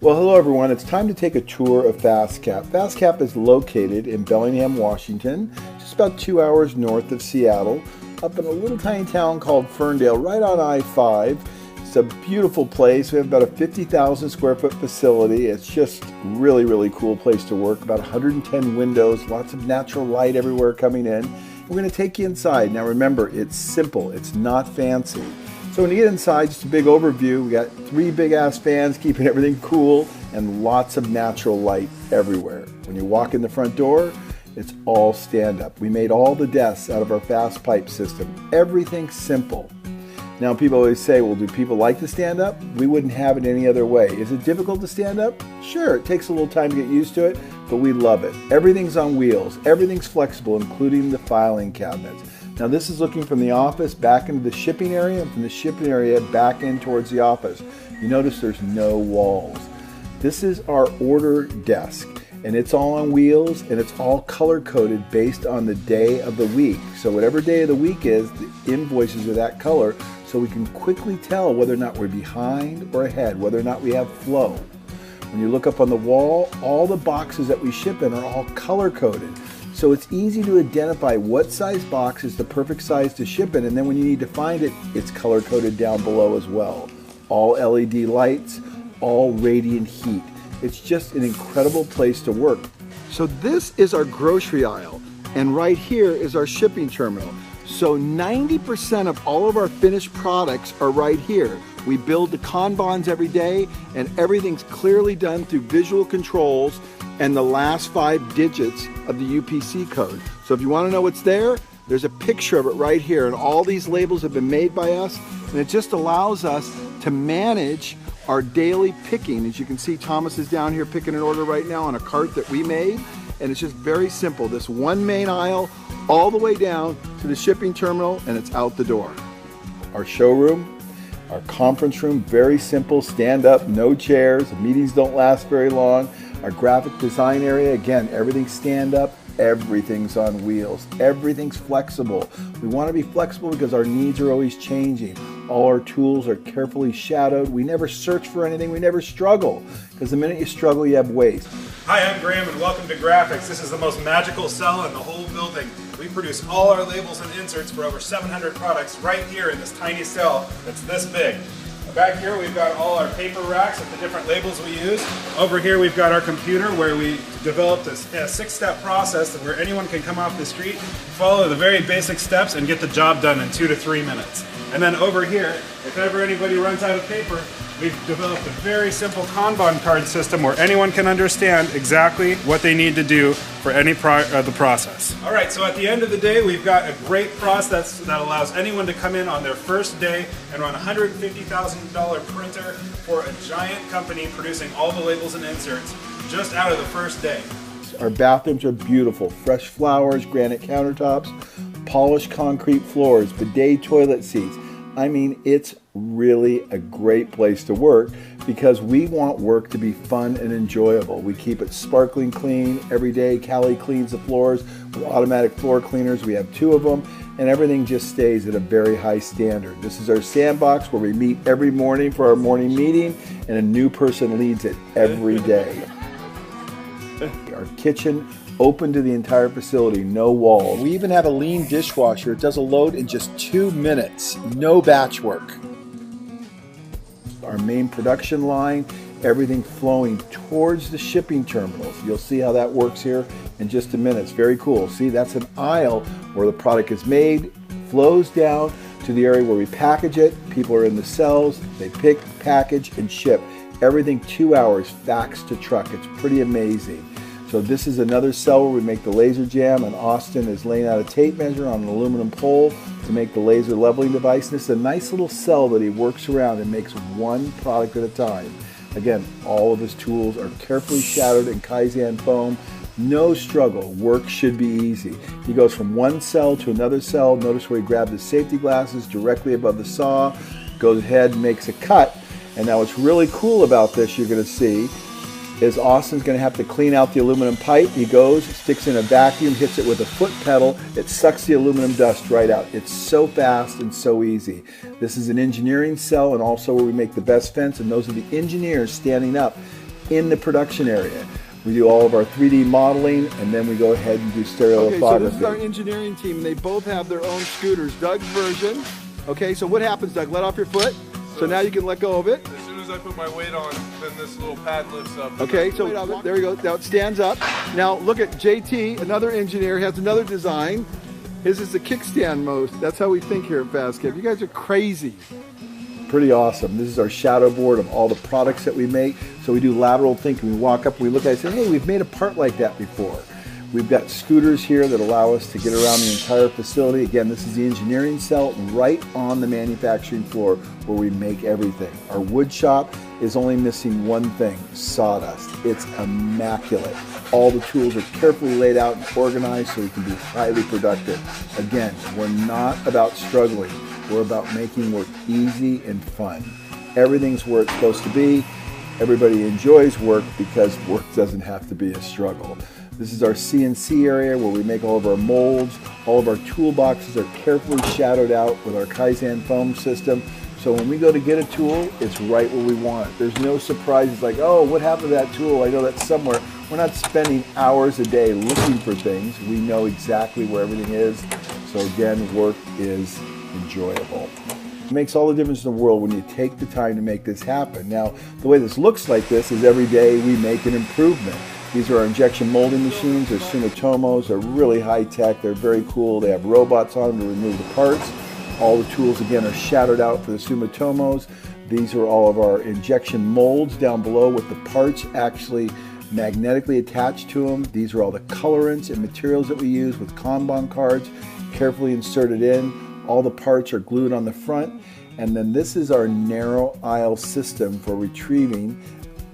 Well, hello everyone. It's time to take a tour of FastCap. FastCap is located in Bellingham, Washington, just about 2 hours north of Seattle, up in a little tiny town called Ferndale, right on I-5. It's a beautiful place. We have about a 50,000 square foot facility. It's just really, really cool place to work. About 110 windows, lots of natural light everywhere coming in. We're going to take you inside. Now remember, it's simple. It's not fancy. So when you get inside, just a big overview. We got 3 big ass fans keeping everything cool and lots of natural light everywhere. When you walk in the front door, it's all stand up. We made all the desks out of our fast pipe system. Everything's simple. Now people always say, well, do people like to stand up? We wouldn't have it any other way. Is it difficult to stand up? Sure, it takes a little time to get used to it, but we love it. Everything's on wheels. Everything's flexible, including the filing cabinets. Now this is looking from the office back into the shipping area, and from the shipping area back in towards the office. You notice there's no walls. This is our order desk, and it's all on wheels, and it's all color coded based on the day of the week. So whatever day of the week is, the invoices are that color, so we can quickly tell whether or not we're behind or ahead, whether or not we have flow. When you look up on the wall, all the boxes that we ship in are all color coded. So it's easy to identify what size box is the perfect size to ship in, and then when you need to find it, it's color coded down below as well. All LED lights, all radiant heat. It's just an incredible place to work. So this is our grocery aisle, and right here is our shipping terminal. So 90% of all of our finished products are right here. We build the Kanbans every day, and everything's clearly done through visual controls and the last 5 digits of the UPC code. So if you want to know what's there, there's a picture of it right here, and all these labels have been made by us, and it just allows us to manage our daily picking. As you can see, Thomas is down here picking an order right now on a cart that we made, and it's just very simple. This one main aisle all the way down to the shipping terminal, and it's out the door. Our showroom, our conference room, very simple, stand up, no chairs, the meetings don't last very long. Our graphic design area, again, everything's stand up, everything's on wheels, everything's flexible. We want to be flexible because our needs are always changing. All our tools are carefully shadowed. We never search for anything, we never struggle, because the minute you struggle, you have waste. Hi, I'm Graham and welcome to Graphics. This is the most magical cell in the whole building. We produce all our labels and inserts for over 700 products right here in this tiny cell that's this big. Back here we've got all our paper racks with the different labels we use. Over here we've got our computer where we developed a 6-step process where anyone can come off the street, follow the very basic steps, and get the job done in 2 to 3 minutes. And then over here, if ever anybody runs out of paper, we've developed a very simple Kanban card system where anyone can understand exactly what they need to do for any the process. All right, so at the end of the day, we've got a great process that allows anyone to come in on their first day and run a $150,000 printer for a giant company producing all the labels and inserts just out of the first day. Our bathrooms are beautiful, fresh flowers, granite countertops, polished concrete floors, bidet toilet seats. I mean, it's really a great place to work because we want work to be fun and enjoyable. We keep it sparkling clean every day. Callie cleans the floors with automatic floor cleaners. We have 2 of them, and everything just stays at a very high standard. This is our sandbox where we meet every morning for our morning meeting, and a new person leads it every day. Our kitchen, open to the entire facility, no walls. We even have a lean dishwasher. It does a load in just 2 minutes, no batch work. Our main production line, everything flowing towards the shipping terminals. You'll see how that works here in just a minute. It's very cool. See, that's an aisle where the product is made, flows down to the area where we package it. People are in the cells, they pick, package, and ship. Everything 2 hours, fax to truck. It's pretty amazing. So this is another cell where we make the laser jam, and Austin is laying out a tape measure on an aluminum pole to make the laser leveling device. And this is a nice little cell that he works around and makes one product at a time. Again, all of his tools are carefully shadowed in Kaizen foam. No struggle, work should be easy. He goes from one cell to another cell. Notice where he grabbed his safety glasses directly above the saw, goes ahead and makes a cut. And now what's really cool about this, you're gonna see, is Austin's going to have to clean out the aluminum pipe. He goes, sticks in a vacuum, hits it with a foot pedal. It sucks the aluminum dust right out. It's so fast and so easy. This is an engineering cell and also where we make the best fence, and those are the engineers standing up in the production area. We do all of our 3D modeling, and then we go ahead and do stereolithography. Okay, so this is our engineering team, and they both have their own scooters. Doug's version. Okay, so what happens, Doug? Let off your foot. So now you can let go of it. As soon as I put my weight on, then this little pad lifts up. Okay, so there you go. Now it stands up. Now look at JT, another engineer, has another design. His is the kickstand mode. That's how we think here at FastCap. You guys are crazy. Pretty awesome. This is our shadow board of all the products that we make. So we do lateral thinking. We walk up, we look at it and say, hey, we've made a part like that before. We've got scooters here that allow us to get around the entire facility. Again, this is the engineering cell right on the manufacturing floor where we make everything. Our wood shop is only missing one thing, sawdust. It's immaculate. All the tools are carefully laid out and organized so we can be highly productive. Again, we're not about struggling. We're about making work easy and fun. Everything's where it's supposed to be. Everybody enjoys work because work doesn't have to be a struggle. This is our CNC area where we make all of our molds. All of our toolboxes are carefully shadowed out with our Kaizen foam system. So when we go to get a tool, it's right where we want it. There's no surprises like, oh, what happened to that tool? I know that's somewhere. We're not spending hours a day looking for things. We know exactly where everything is. So again, work is enjoyable. It makes all the difference in the world when you take the time to make this happen. Now, the way this looks like this is every day we make an improvement. These are our injection molding machines. They're Sumitomos. They're really high tech. They're very cool. They have robots on them to remove the parts. All the tools, again, are shadowed out for the Sumitomos. These are all of our injection molds down below with the parts actually magnetically attached to them. These are all the colorants and materials that we use with Kanban cards, carefully inserted in. All the parts are glued on the front. And then this is our narrow aisle system for retrieving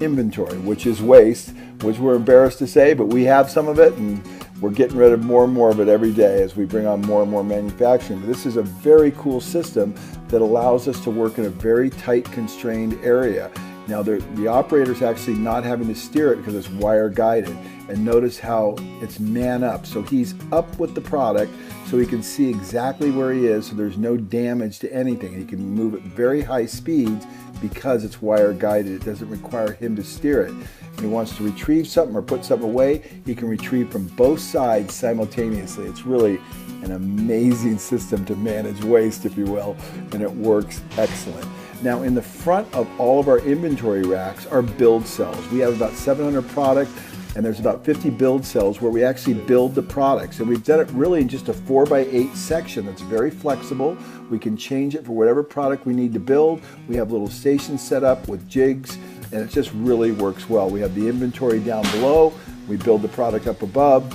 inventory, which is waste, which we're embarrassed to say, but we have some of it and we're getting rid of more and more of it every day as we bring on more and more manufacturing. But this is a very cool system that allows us to work in a very tight, constrained area. Now the operator's actually not having to steer it because it's wire guided. And notice how it's man up. So he's up with the product so he can see exactly where he is so there's no damage to anything. He can move at very high speeds because it's wire guided. It doesn't require him to steer it. If he wants to retrieve something or put something away, he can retrieve from both sides simultaneously. It's really an amazing system to manage waste, if you will, and it works excellent. Now in the front of all of our inventory racks are build cells. We have about 700 products and there's about 50 build cells where we actually build the products. And we've done it really in just a 4x8 section that's very flexible. We can change it for whatever product we need to build. We have little stations set up with jigs and it just really works well. We have the inventory down below. We build the product up above.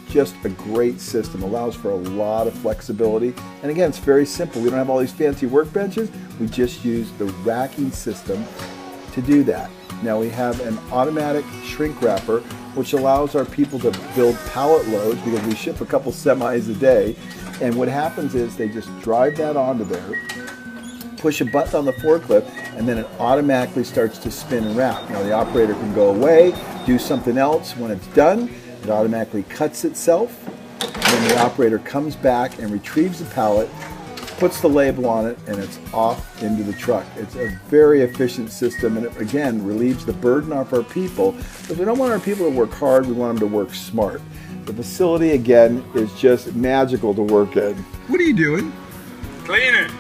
Just a great system, allows for a lot of flexibility. And again, it's very simple. We don't have all these fancy workbenches. We just use the racking system to do that. Now we have an automatic shrink wrapper, which allows our people to build pallet loads because we ship a couple semis a day. And what happens is they just drive that onto there, push a button on the forklift, and then it automatically starts to spin and wrap. Now the operator can go away, do something else. When it's done, it automatically cuts itself. And then the operator comes back and retrieves the pallet, puts the label on it, and it's off into the truck. It's a very efficient system, and it, again, relieves the burden off our people. Because we don't want our people to work hard, we want them to work smart. The facility, again, is just magical to work in. What are you doing? Cleaning.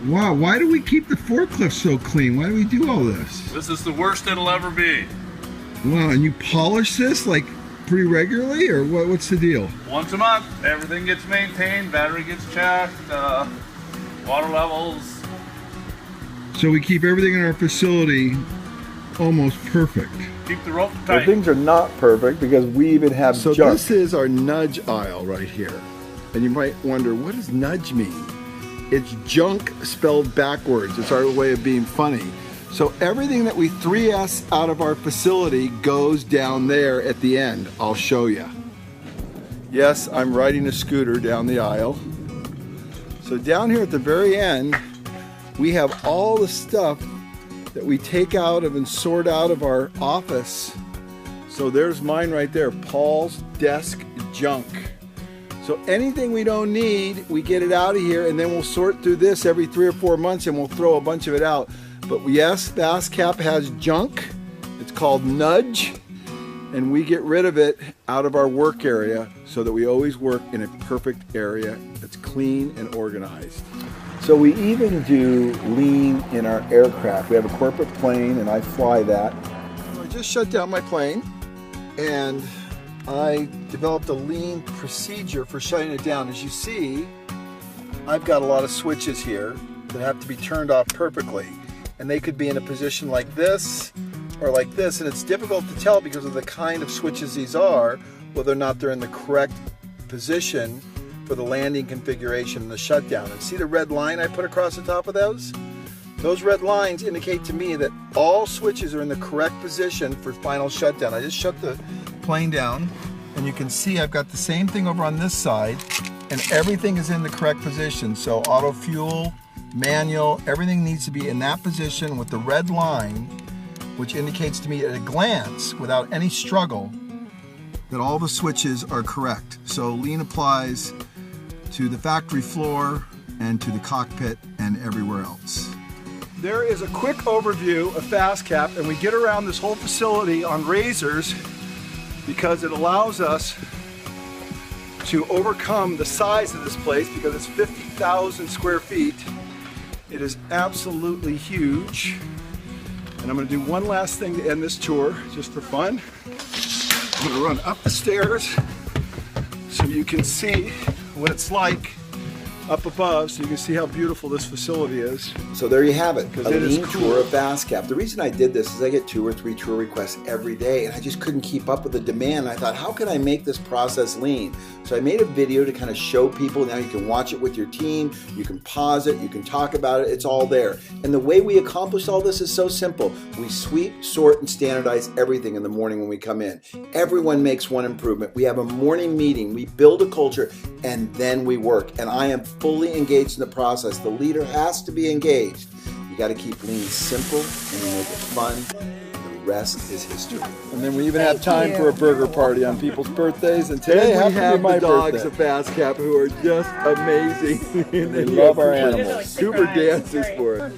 Wow, why do we keep the forklift so clean? Why do we do all this? This is the worst it'll ever be. Wow, and you polish this like pretty regularly, or what's the deal? Once a month, everything gets maintained, battery gets checked, water levels. So we keep everything in our facility almost perfect. Keep the rope tight. Well, things are not perfect because we even have junk. So this is our nudge aisle right here. And you might wonder, what does nudge mean? It's junk spelled backwards. It's our way of being funny. So everything that we 3S out of our facility goes down there at the end. I'll show you. Yes, I'm riding a scooter down the aisle. So down here at the very end, we have all the stuff that we take out of and sort out of our office. So there's mine right there, Paul's desk junk. So anything we don't need, we get it out of here, and then we'll sort through this every 3 or 4 months and we'll throw a bunch of it out. But yes, FastCap has junk, It's called nudge, and we get rid of it out of our work area so that we always work in a perfect area that's clean and organized. So we even do lean in our aircraft. We have a corporate plane and I fly that. So I just shut down my plane and I developed a lean procedure for shutting it down. As you see, I've got a lot of switches here that have to be turned off perfectly. And they could be in a position like this or like this, and it's difficult to tell because of the kind of switches these are, whether or not they're in the correct position for the landing configuration and the shutdown. And see the red line I put across the top of those? Those red lines indicate to me that all switches are in the correct position for final shutdown. I just shut the plane down, and you can see I've got the same thing over on this side, and everything is in the correct position. So auto fuel, manual, everything needs to be in that position with the red line, which indicates to me at a glance, without any struggle, that all the switches are correct. So lean applies to the factory floor and to the cockpit and everywhere else. There is a quick overview of FastCap, and we get around this whole facility on razors because it allows us to overcome the size of this place because it's 50,000 square feet. It is absolutely huge. And I'm going to do one last thing to end this tour, just for fun. I'm going to run up the stairs so you can see what it's like up above, so you can see how beautiful this facility is. So there you have it, a lean tour of FastCap. The reason I did this is I get 2 or 3 tour requests every day, and I just couldn't keep up with the demand. I thought, how can I make this process lean? So I made a video to kind of show people. Now you can watch it with your team, you can pause it, you can talk about it, it's all there. And the way we accomplish all this is so simple. We sweep, sort, and standardize everything in the morning when we come in. Everyone makes one improvement. We have a morning meeting, we build a culture, and then we work. And I am fully engaged in the process. The leader has to be engaged. You got to keep lean simple and you make it fun. The rest is history. And then we even have time for a burger party on people's birthdays. And today we have the dogs of FastCap who are just amazing. And they love our animals. Super dances for it.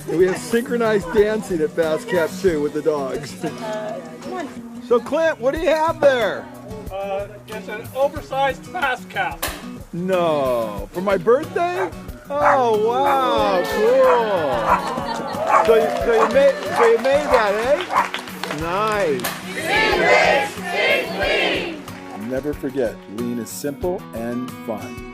And we have synchronized dancing at FastCap too with the dogs. So Clint, what do you have there? It's an oversized FastCap. No, for my birthday? Oh wow, cool. So you made that, eh? Nice. Never forget, lean is simple and fun.